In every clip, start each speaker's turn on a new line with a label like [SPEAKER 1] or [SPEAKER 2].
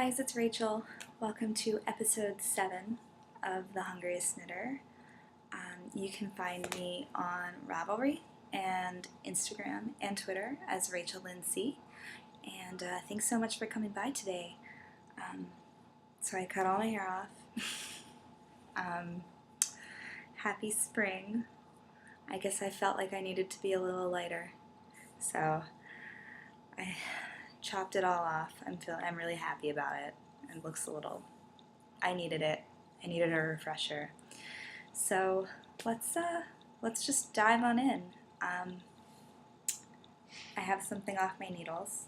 [SPEAKER 1] guys, it's Rachel. Welcome to episode 7 of The Hungriest Knitter. You can find me on Ravelry and Instagram and Twitter as Rachel Lindsay. And thanks so much for coming by today. So I cut all my hair off. Happy spring. I guess I felt like I needed to be a little lighter. So I chopped it all off. I'm really happy about it. It looks a little, I needed it. I needed a refresher. So let's just dive on in. I have something off my needles.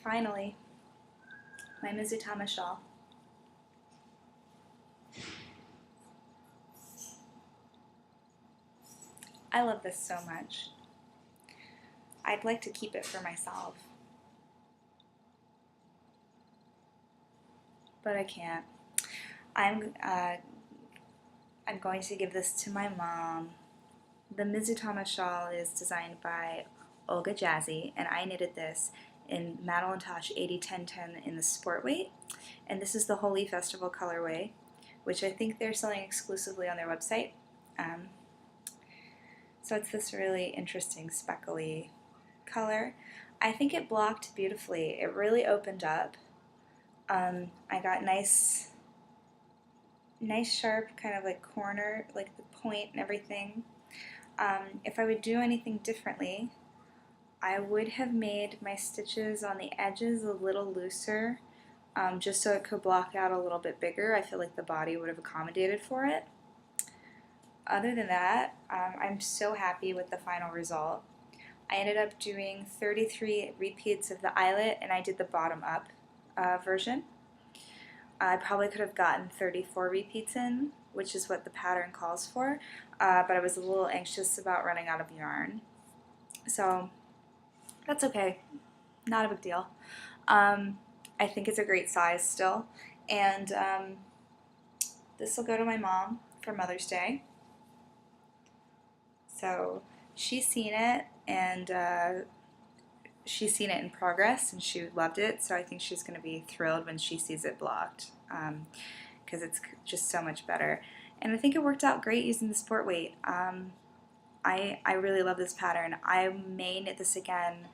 [SPEAKER 1] Finally, my Mizutama Shawl. I love this so much. I'd like to keep it for myself, but I can't. I'm going to give this to my mom. The Mizutama Shawl is designed by Olga Jazzy, and I knitted this in Madeline Tosh 80-10-10 in the sport weight, and this is the Holy Festival colorway, which I think they're selling exclusively on their website. So it's this really interesting speckly color. I think it blocked beautifully. It really opened up. I got nice sharp kind of like corner, like the point and everything. If I would do anything differently, I would have made my stitches on the edges a little looser, just so it could block out a little bit bigger. I feel like the body would have accommodated for it. Other than that, I'm so happy with the final result. I ended up doing 33 repeats of the eyelet, and I did the bottom up version. I probably could have gotten 34 repeats in, which is what the pattern calls for, but I was a little anxious about running out of yarn. So that's okay, not a big deal. I think it's a great size still, and this will go to my mom for Mother's Day. So she's seen it, and she's seen it in progress, and she loved it, so I think she's going to be thrilled when she sees it blocked, because it's just so much better. And I think it worked out great using the sport weight. I really love this pattern. I may knit this again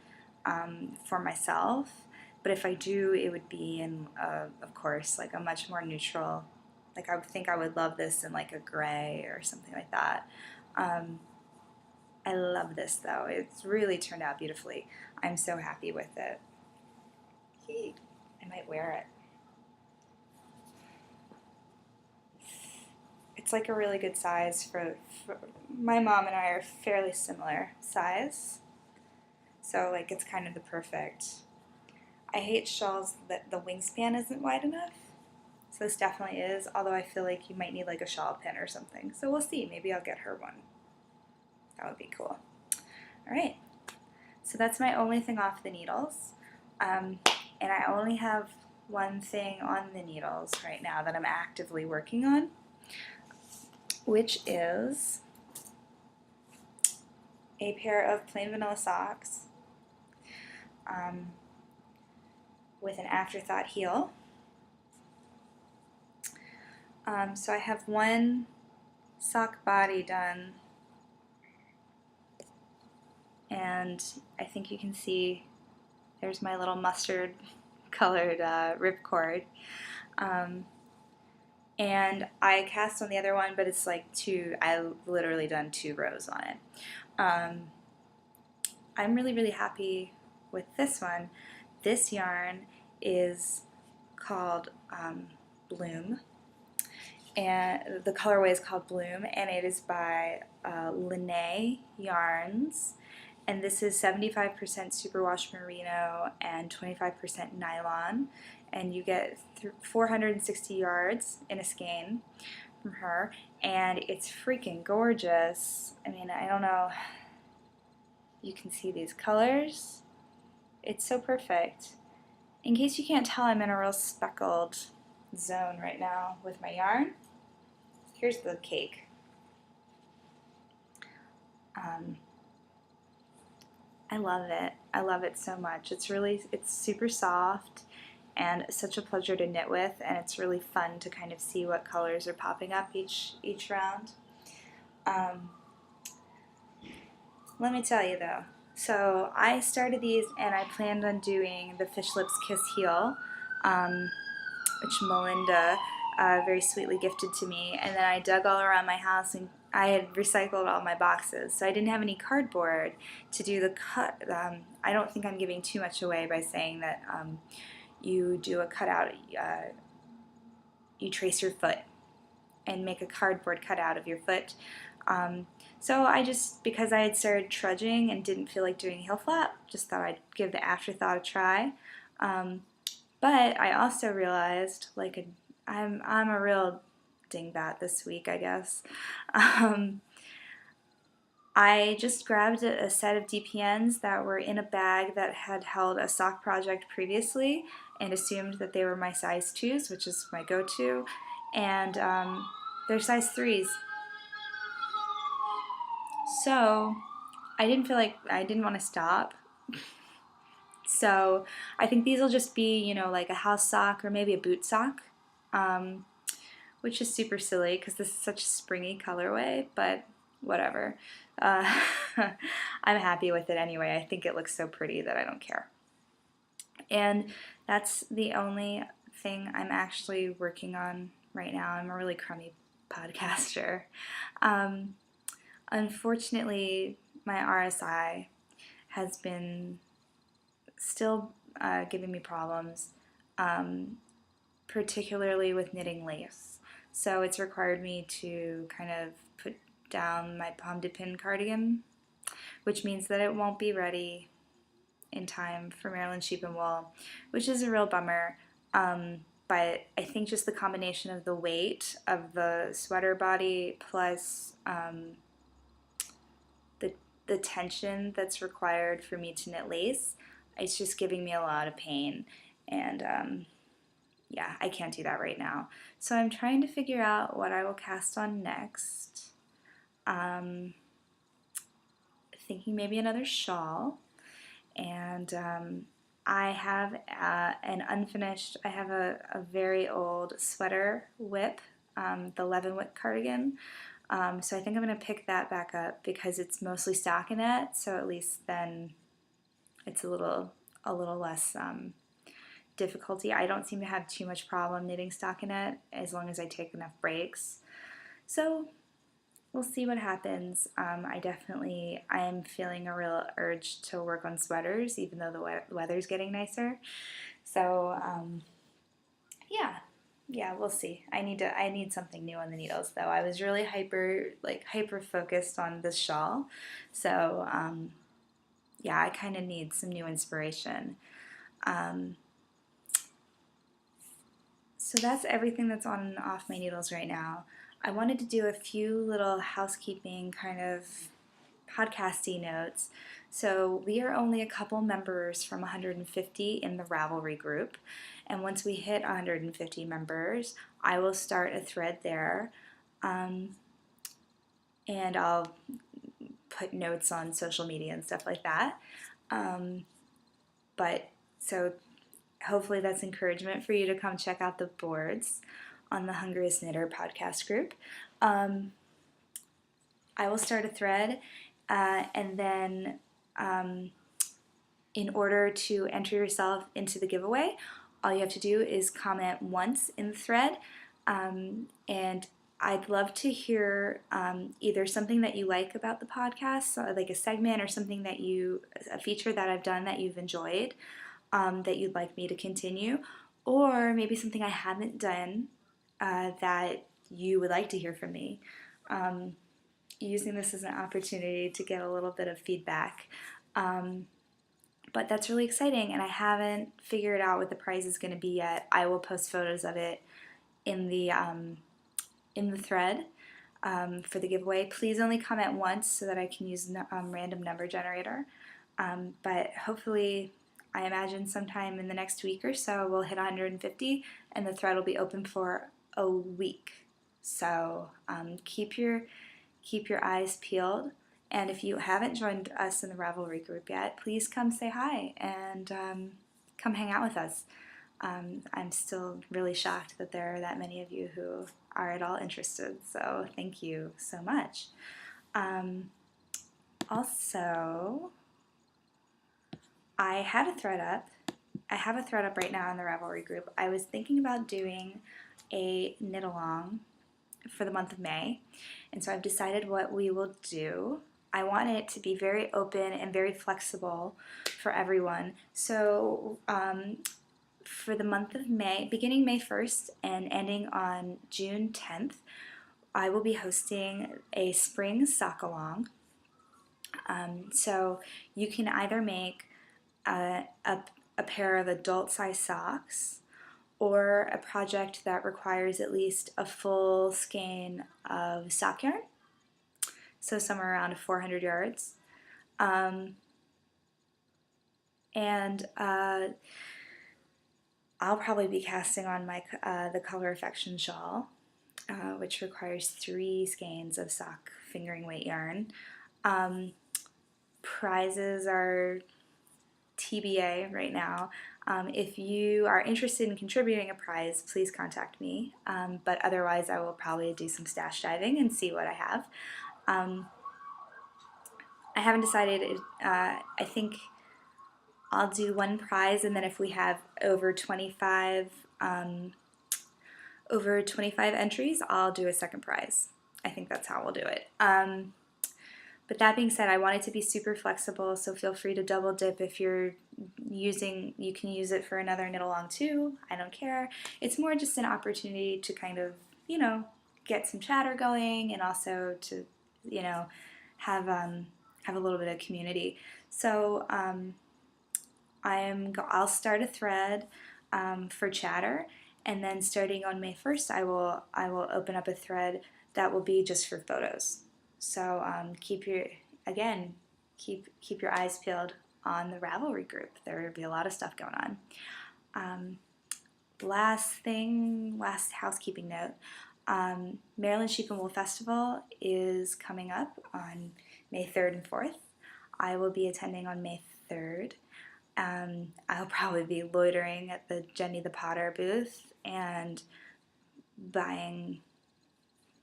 [SPEAKER 1] for myself, but if I do, it would be in, of course, like a much more neutral, like I would think I would love this in like a gray or something like that. I love this though. It's really turned out beautifully. I'm so happy with it. I might wear it. It's like a really good size for my mom and I are fairly similar size. So like it's kind of the perfect. I hate shawls that the wingspan isn't wide enough. So this definitely is, although I feel like you might need like a shawl pin or something. So we'll see. Maybe I'll get her one. That would be cool. Alright, so that's my only thing off the needles, and I only have one thing on the needles right now that I'm actively working on, which is a pair of plain vanilla socks with an afterthought heel. So I have one sock body done, and I think you can see there's my little mustard colored ripcord. And I cast on the other one, but it's like I've literally done 2 rows on it. I'm really happy with this one. This yarn is called Bloom, and the colorway is called Bloom, and it is by Linnae Yarns. And this is 75% superwash merino and 25% nylon. And you get 460 yards in a skein from her. And it's freaking gorgeous. I mean, I don't know. You can see these colors. It's so perfect. In case you can't tell, I'm in a real speckled zone right now with my yarn. Here's the cake. I love it. I love it so much. It's super soft, and such a pleasure to knit with, and it's really fun to kind of see what colors are popping up each round. Let me tell you though, so I started these and I planned on doing the Fish Lips Kiss Heel, which Melinda very sweetly gifted to me, and then I dug all around my house and I had recycled all my boxes, so I didn't have any cardboard to do the cut. I don't think I'm giving too much away by saying that you do a cutout, you trace your foot and make a cardboard cutout of your foot. So I just, because I had started trudging and didn't feel like doing heel flap, just thought I'd give the afterthought a try. But I also realized, like, I'm a real dingbat this week, I guess. I just grabbed a set of DPNs that were in a bag that had held a sock project previously and assumed that they were my size 2s, which is my go-to, and they're size 3s. So I didn't want to stop. So I think these will just be, you know, like a house sock or maybe a boot sock, which is super silly because this is such a springy colorway, but whatever. I'm happy with it anyway. I think it looks so pretty that I don't care. And that's the only thing I'm actually working on right now. I'm a really crummy podcaster. Unfortunately, my RSI has been still giving me problems, particularly with knitting lace. So it's required me to kind of put down my pomme de pin cardigan, which means that it won't be ready in time for Maryland Sheep and Wool, which is a real bummer. But I think just the combination of the weight of the sweater body plus the tension that's required for me to knit lace, it's just giving me a lot of pain, and yeah, I can't do that right now. So I'm trying to figure out what I will cast on next. Thinking maybe another shawl, and I have an unfinished, I have a very old sweater whip, the Leavenworth cardigan. So I think I'm going to pick that back up because it's mostly stockinette, so at least then it's a little less difficulty. I don't seem to have too much problem knitting stockinette as long as I take enough breaks. So we'll see what happens. I am feeling a real urge to work on sweaters, even though the weather's getting nicer. So yeah, we'll see. I need something new on the needles though. I was really hyper focused on this shawl, so yeah, I kind of need some new inspiration. So that's everything that's on and off my needles right now. I wanted to do a few little housekeeping kind of podcasty notes. So we are only a couple members from 150 in the Ravelry group, and once we hit 150 members, I will start a thread there, and I'll put notes on social media and stuff like that. But so hopefully that's encouragement for you to come check out the boards on the Hungriest Knitter podcast group. I will start a thread, and then in order to enter yourself into the giveaway, all you have to do is comment once in the thread, and I'd love to hear either something that you like about the podcast, so like a segment or something that a feature that I've done that you've enjoyed, that you'd like me to continue, or maybe something I haven't done that you would like to hear from me. Using this as an opportunity to get a little bit of feedback. But that's really exciting, and I haven't figured out what the prize is going to be yet. I will post photos of it in the thread for the giveaway. Please only comment once so that I can use random number generator. But hopefully, I imagine sometime in the next week or so we'll hit 150, and the thread will be open for a week. So keep your eyes peeled. And if you haven't joined us in the Ravelry group yet, please come say hi and come hang out with us. I'm still really shocked that there are that many of you who are at all interested, so thank you so much. Also, I had a thread up. I have a thread up right now in the Ravelry group. I was thinking about doing a knit along for the month of May, and so I've decided what we will do. I want it to be very open and very flexible for everyone. So for the month of May, beginning May 1st and ending on June 10th, I will be hosting a spring sock along. So you can either make a pair of adult size socks or a project that requires at least a full skein of sock yarn, so somewhere around 400 yards. And I'll probably be casting on my the Color Affection shawl, which requires 3 skeins of sock fingering weight yarn. Prizes are TBA right now. If you are interested in contributing a prize, please contact me. But otherwise, I will probably do some stash diving and see what I have. I haven't decided. I think I'll do one prize, and then if we have over 25 entries, I'll do a second prize. I think that's how we'll do it. But that being said, I want it to be super flexible, so feel free to double dip if you're using, you can use it for another knit along too. I don't care. It's more just an opportunity to kind of, you know, get some chatter going and also to, you know, have a little bit of community. So I'll start a thread for chatter, and then starting on May 1st, I will open up a thread that will be just for photos. So keep your eyes peeled on the Ravelry group. There will be a lot of stuff going on. Last housekeeping note. Maryland Sheep and Wool Festival is coming up on May 3rd and 4th. I will be attending on May 3rd. I'll probably be loitering at the Jenny the Potter booth and buying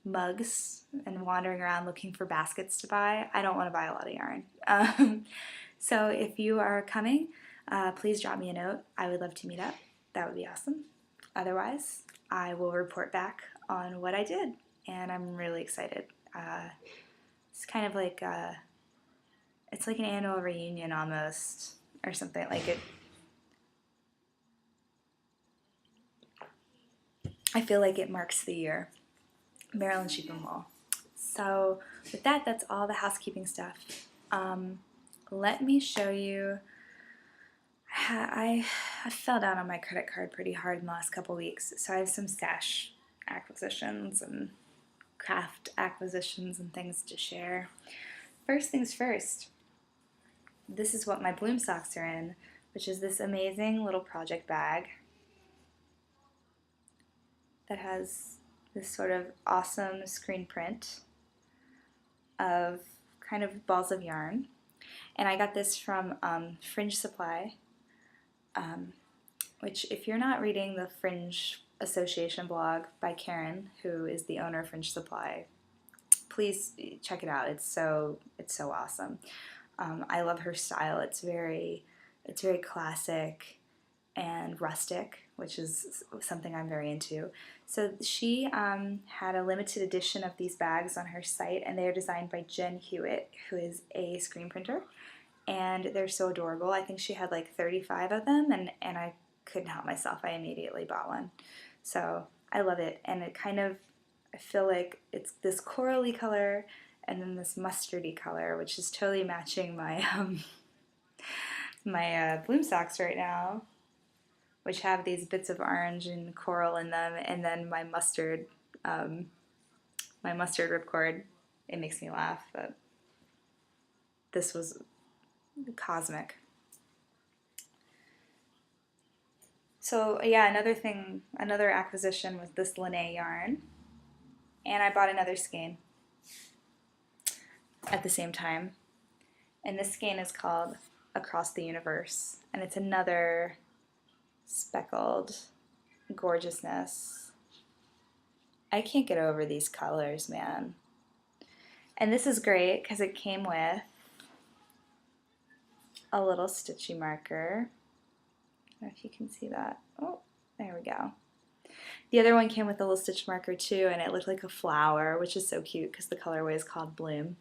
[SPEAKER 1] mugs and wandering around looking for baskets to buy. I don't want to buy a lot of yarn. So if you are coming, please drop me a note. I would love to meet up. That would be awesome. Otherwise, I will report back on what I did, and I'm really excited. It's kind of like it's like an annual reunion almost, or something like it. I feel like it marks the year. Maryland Sheep and Wool. So with that, that's all the housekeeping stuff. Let me show you. I fell down on my credit card pretty hard in the last couple weeks, so I have some stash acquisitions and craft acquisitions and things to share. First things first, this is what my bloom socks are in, which is this amazing little project bag that has this sort of awesome screen print of kind of balls of yarn. And I got this from Fringe Supply, which if you're not reading the Fringe Association blog by Karen, who is the owner of Fringe Supply, please check it out. It's so awesome. I love her style. It's very classic and rustic, which is something I'm very into. So she had a limited edition of these bags on her site, and they are designed by Jen Hewitt, who is a screen printer, and they're so adorable. I think she had like 35 of them, and I couldn't help myself. I immediately bought one. So I love it, and it kind of, I feel like it's this corally color and then this mustardy color, which is totally matching my my bloom socks right now, which have these bits of orange and coral in them, and then my mustard ripcord. It makes me laugh, but this was cosmic. So yeah, another acquisition was this Linné yarn, and I bought another skein at the same time. And this skein is called Across the Universe, and it's another speckled gorgeousness. I can't get over these colors, man. And this is great because it came with a little stitchy marker. I don't know if you can see that. Oh, there we go. The other one came with a little stitch marker too, and it looked like a flower, which is so cute because the colorway is called Bloom.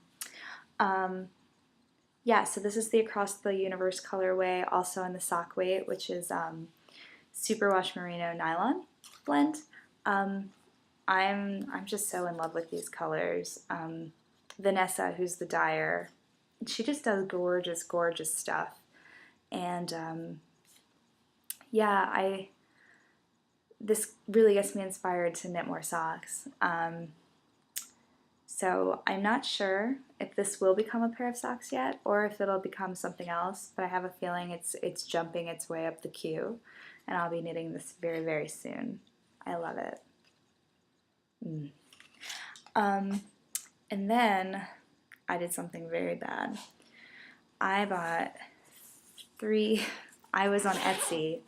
[SPEAKER 1] Yeah, so this is the Across the Universe colorway, also in the sock weight, which is Superwash Merino Nylon blend. I'm just so in love with these colors. Vanessa, who's the dyer, she just does gorgeous, gorgeous stuff. And yeah, this really gets me inspired to knit more socks. So I'm not sure if this will become a pair of socks yet, or if it'll become something else, but I have a feeling it's jumping its way up the queue, and I'll be knitting this very, very soon. I love it. And then I did something very bad. I bought I was on Etsy,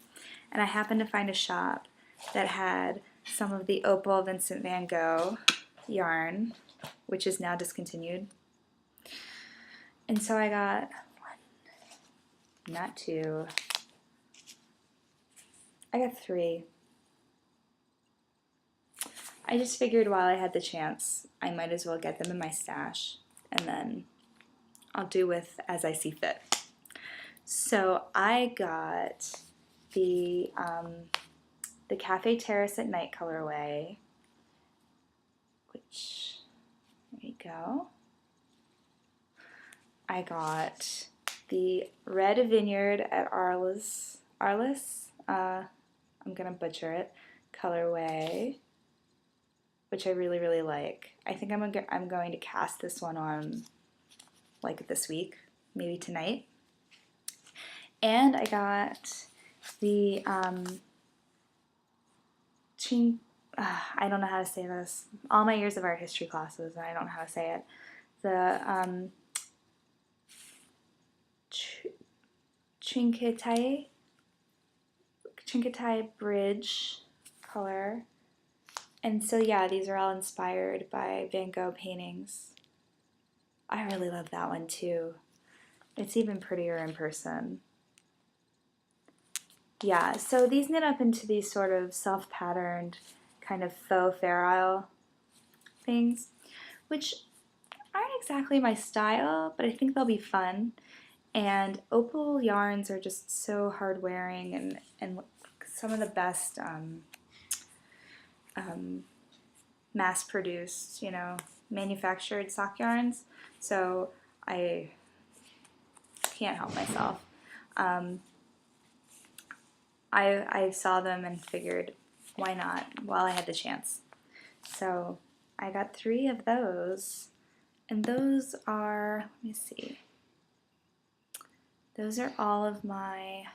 [SPEAKER 1] and I happened to find a shop that had some of the Opal Vincent van Gogh yarn, which is now discontinued. And so I got one, not two, I got three. I just figured while I had the chance, I might as well get them in my stash, and then I'll do with as I see fit. So I got the Cafe Terrace at Night colorway, which, there you go. I got the Red Vineyard at Arles, I'm gonna butcher it, colorway, which I really, really like. I think I'm going to cast this one on like this week, maybe tonight. And I got the I don't know how to say this. All my years of art history classes, and I don't know how to say it. The Trinketai Bridge color. And so yeah, these are all inspired by Van Gogh paintings. I really love that one too. It's even prettier in person. Yeah, so these knit up into these sort of self-patterned kind of faux ferile things, which aren't exactly my style, but I think they'll be fun. And opal yarns are just so hard wearing and some of the best mass-produced, manufactured sock yarns. So I can't help myself. I saw them and figured, why not, while I had the chance. So I got 3 of those, and those are, let me see, those are all of my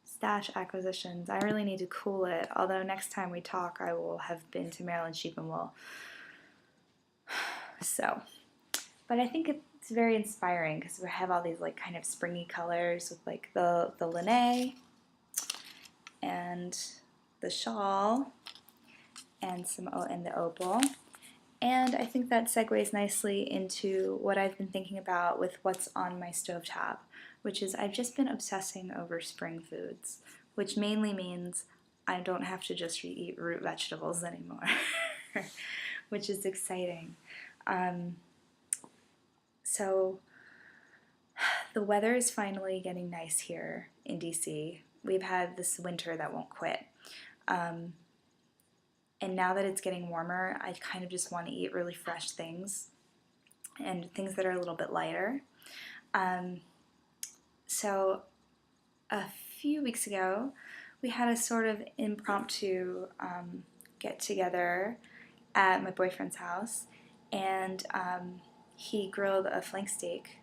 [SPEAKER 1] stash acquisitions. I really need to cool it, although next time we talk I will have been to Maryland Sheep and Wool. So, but I think it's very inspiring because we have all these like kind of springy colors with like the linnea and the shawl and the opal. And I think that segues nicely into what I've been thinking about with what's on my stovetop, which is I've just been obsessing over spring foods, which mainly means I don't have to just eat root vegetables anymore, which is exciting. So the weather is finally getting nice here in DC. We've had this winter that won't quit. And now that it's getting warmer, I kind of just want to eat really fresh things and things that are a little bit lighter. So a few weeks ago, we had a sort of impromptu get together at my boyfriend's house, and he grilled a flank steak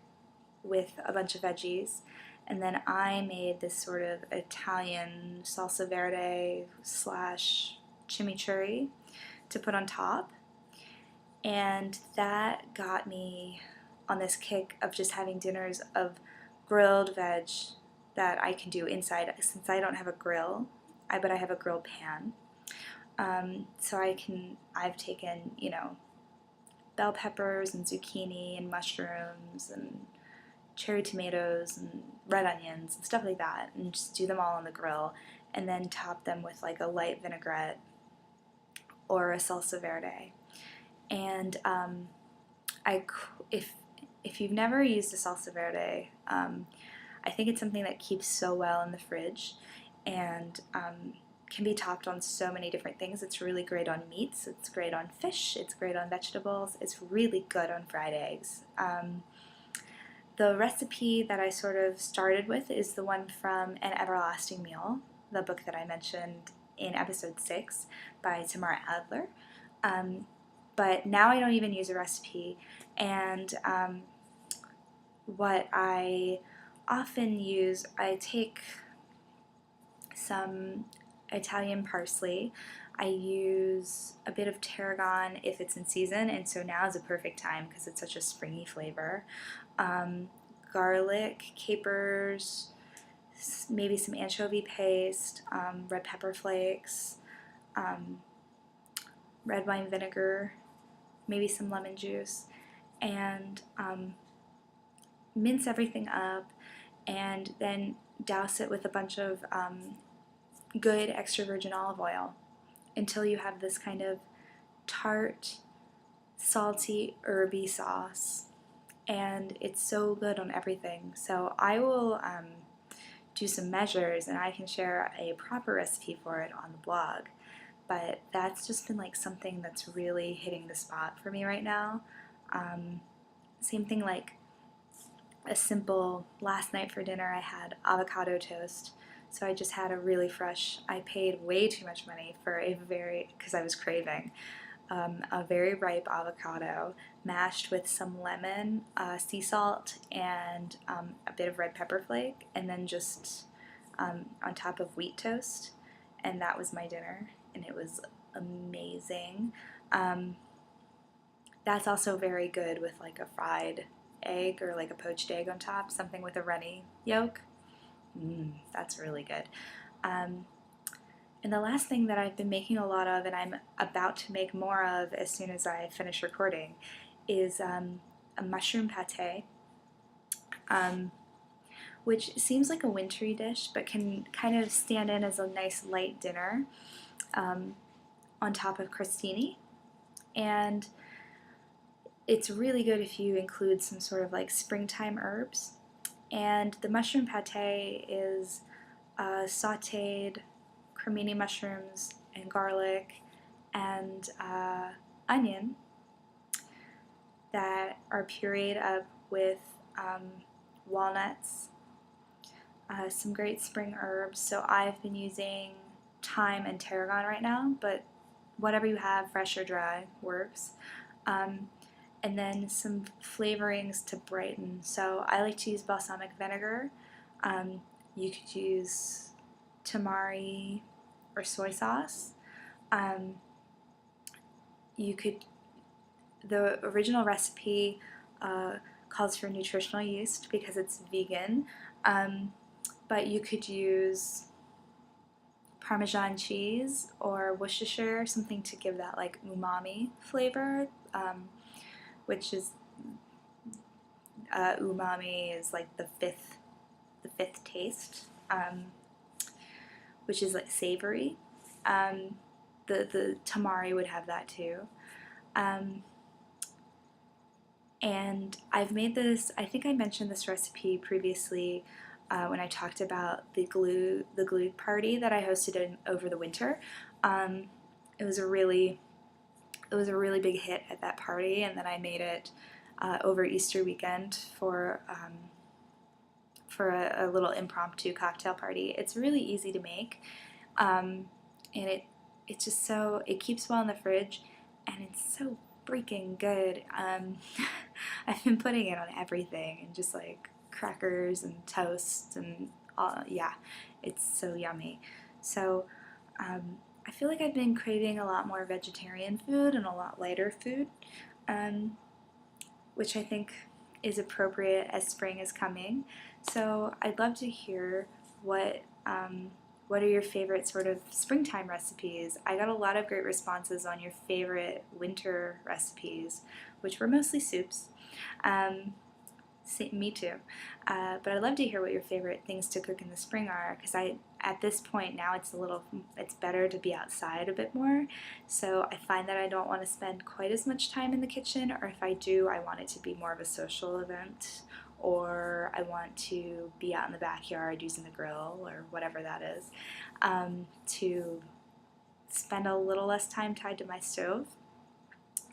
[SPEAKER 1] with a bunch of veggies, and then I made this sort of Italian salsa verde / chimichurri to put on top, and that got me on this kick of just having dinners of grilled veg that I can do inside. Since I don't have a grill, but I have a grill pan. So I've taken, you know, bell peppers and zucchini and mushrooms and cherry tomatoes and red onions and stuff like that, and just do them all on the grill, and then top them with like a light vinaigrette or a salsa verde. And if you've never used a salsa verde, I think it's something that keeps so well in the fridge, and can be topped on so many different things. It's really great on meats, it's great on fish, it's great on vegetables, it's really good on fried eggs. The recipe that I sort of started with is the one from An Everlasting Meal, the book that I mentioned in episode 6 by Tamara Adler. But now I don't even use a recipe, and what I often use, I take some Italian parsley. I use a bit of tarragon if it's in season, and so now is a perfect time because it's such a springy flavor. Garlic, capers, maybe some anchovy paste, red pepper flakes, red wine vinegar, maybe some lemon juice, and mince everything up, and then douse it with a bunch of good extra virgin olive oil until you have this kind of tart, salty, herby sauce. And it's so good on everything. So I will do some measures, and I can share a proper recipe for it on the blog. But that's just been like something that's really hitting the spot for me right now. Same thing, like a simple, last night for dinner I had avocado toast. So I just had a really fresh, I paid way too much money for because I was craving, a very ripe avocado mashed with some lemon, sea salt, and a bit of red pepper flake, and then just on top of wheat toast. And that was my dinner, and it was amazing. That's also very good with like a fried egg or like a poached egg on top, something with a runny yolk. That's really good. And the last thing that I've been making a lot of, and I'm about to make more of as soon as I finish recording, is a mushroom pate, which seems like a wintry dish, but can kind of stand in as a nice light dinner on top of crostini. And it's really good if you include some sort of like springtime herbs. And the mushroom pate is sauteed cremini mushrooms and garlic and onion that are pureed up with walnuts, some great spring herbs. So I've been using thyme and tarragon right now, but whatever you have, fresh or dry, works. And then some flavorings to brighten. So I like to use balsamic vinegar. You could use tamari or soy sauce. The original recipe calls for nutritional yeast because it's vegan, but you could use Parmesan cheese or Worcestershire, something to give that like umami flavor, which is umami is like the fifth taste, which is like savory. The tamari would have that too. And I've made this, I think I mentioned this recipe previously when I talked about the glue party that I hosted over the winter. It was a really big hit at that party, and then I made it over Easter weekend for a little impromptu cocktail party. It's really easy to make, and it's just so, it keeps well in the fridge, and it's so freaking good. I've been putting it on everything, and just like crackers and toast, and yeah, it's so yummy. So I feel like I've been craving a lot more vegetarian food and a lot lighter food, which I think is appropriate as spring is coming. So I'd love to hear what What are your favorite sort of springtime recipes? I got a lot of great responses on your favorite winter recipes, which were mostly soups. Me too. But I'd love to hear what your favorite things to cook in the spring are, because at this point now it's better to be outside a bit more. So I find that I don't want to spend quite as much time in the kitchen, or if I do, I want it to be more of a social event, or I want to be out in the backyard using the grill or whatever that is, to spend a little less time tied to my stove.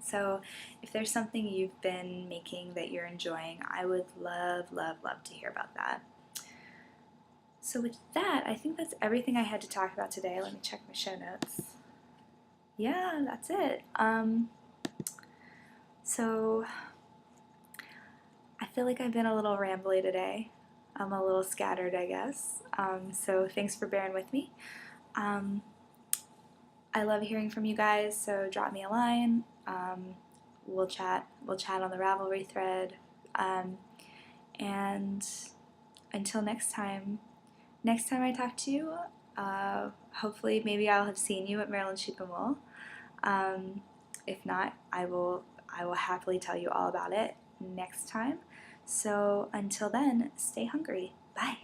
[SPEAKER 1] So if there's something you've been making that you're enjoying, I would love, love, love to hear about that. So with that, I think that's everything I had to talk about today. Let me check my show notes. Yeah, that's it. So I feel like I've been a little rambly today. I'm a little scattered, I guess. So thanks for bearing with me. I love hearing from you guys, so drop me a line. We'll chat on the Ravelry thread. And until next time I talk to you, hopefully maybe I'll have seen you at Maryland Sheep and Wool. If not, I will happily tell you all about it next time. So until then, stay hungry. Bye.